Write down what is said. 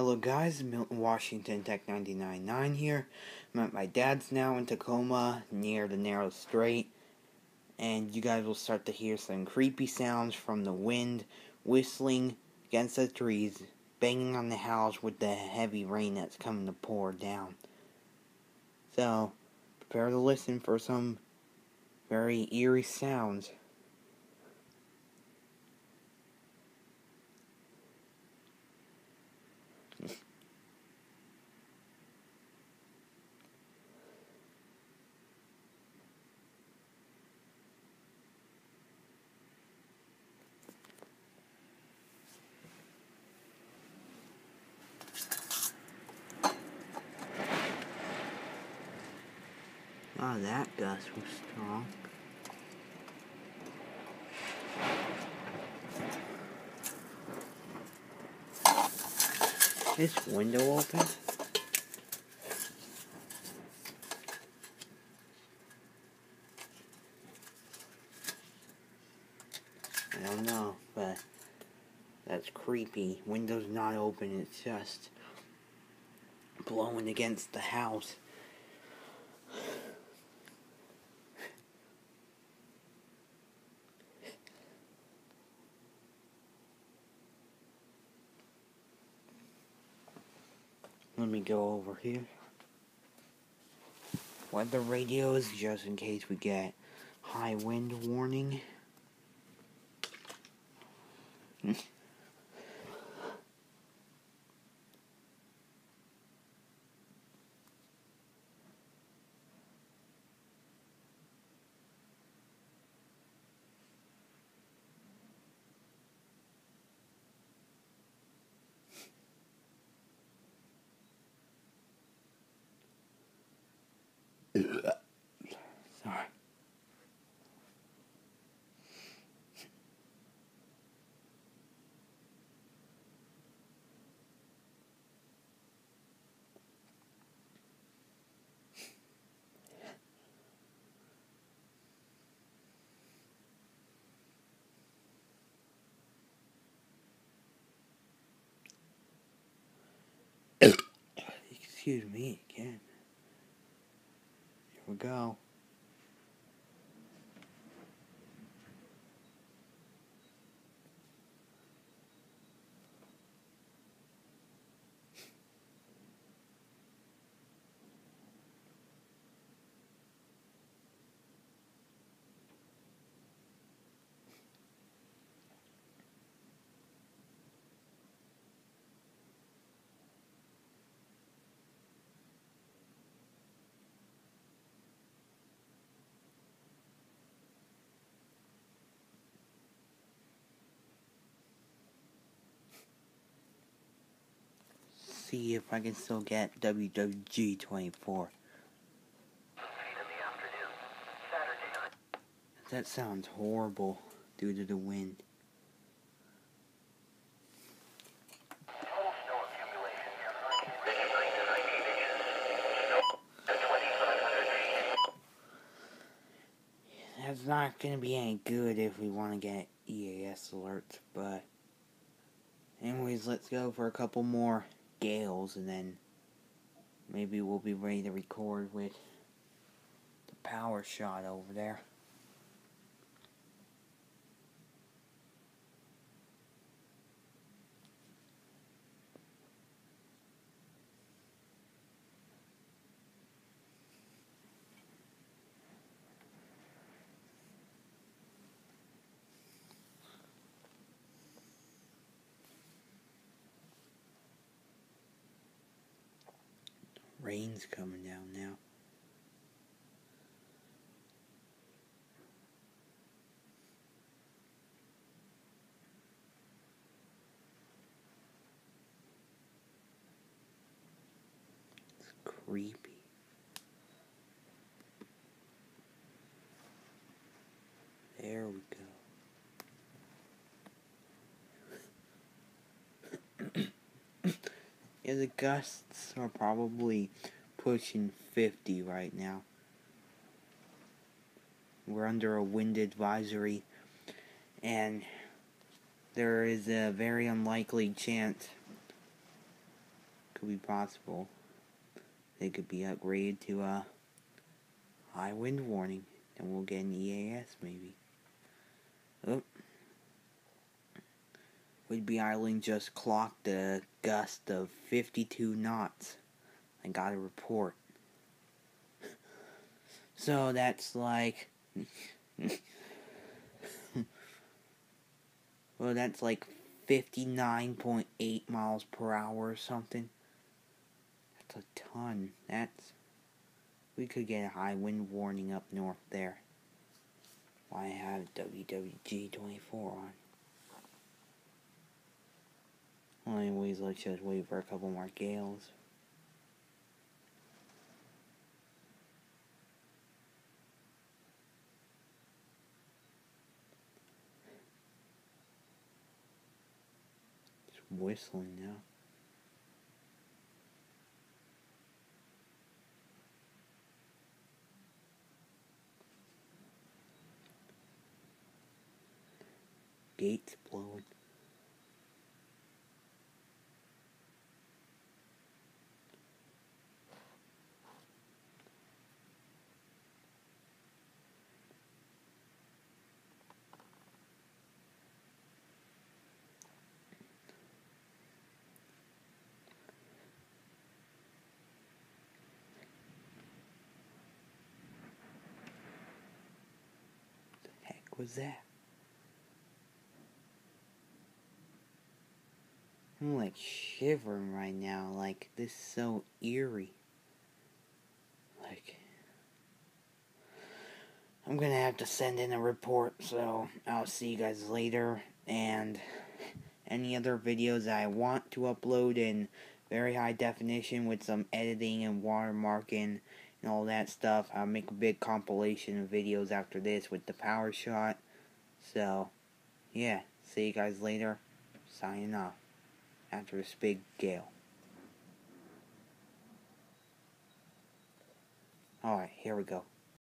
Hello guys, Milton Washington Tech 99.9 here. I'm at my dad's now in Tacoma, near the Narrows Strait. And you guys will start to hear some creepy sounds from the wind, whistling against the trees, banging on the house with the heavy rain that's coming to pour down. So, prepare to listen for some very eerie sounds. Oh, that gust was strong. Is this window open? I don't know, but that's creepy. Window's not open, it's just blowing against the house. Let me go over here. Weather radios, just in case we get high wind warning. Sorry. Excuse me again. Here we go. See if I can still get WWG24. That sounds horrible due to the wind. That's not going to be any good if we want to get EAS alerts, but anyways, let's go for a couple more gales, and then maybe we'll be ready to record with the power shot over there. Rain's coming down now. It's creepy. There we go. Yeah, the gusts are probably pushing 50 right now. We're under a wind advisory, and there is a very unlikely chance could be possible. They could be upgraded to a high wind warning, and we'll get an EAS maybe. Oh. Whidbey Island just clocked a gust of 52 knots. I got a report. So that's like... well, that's like 59.8 miles per hour or something. That's a ton. We could get a high wind warning up north there. Why I have WWG24 on. Well, anyways, let's just wait for a couple more gales. It's whistling now. Gates blowing. What the heck was that? I'm like shivering right now, like this is so eerie. Like, I'm gonna have to send in a report, so I'll see you guys later, and any other videos I want to upload in very high definition with some editing and watermarking and all that stuff, I'll make a big compilation of videos after this with the power shot. So, yeah, see you guys later, signing off. After this big gale. Alright, here we go.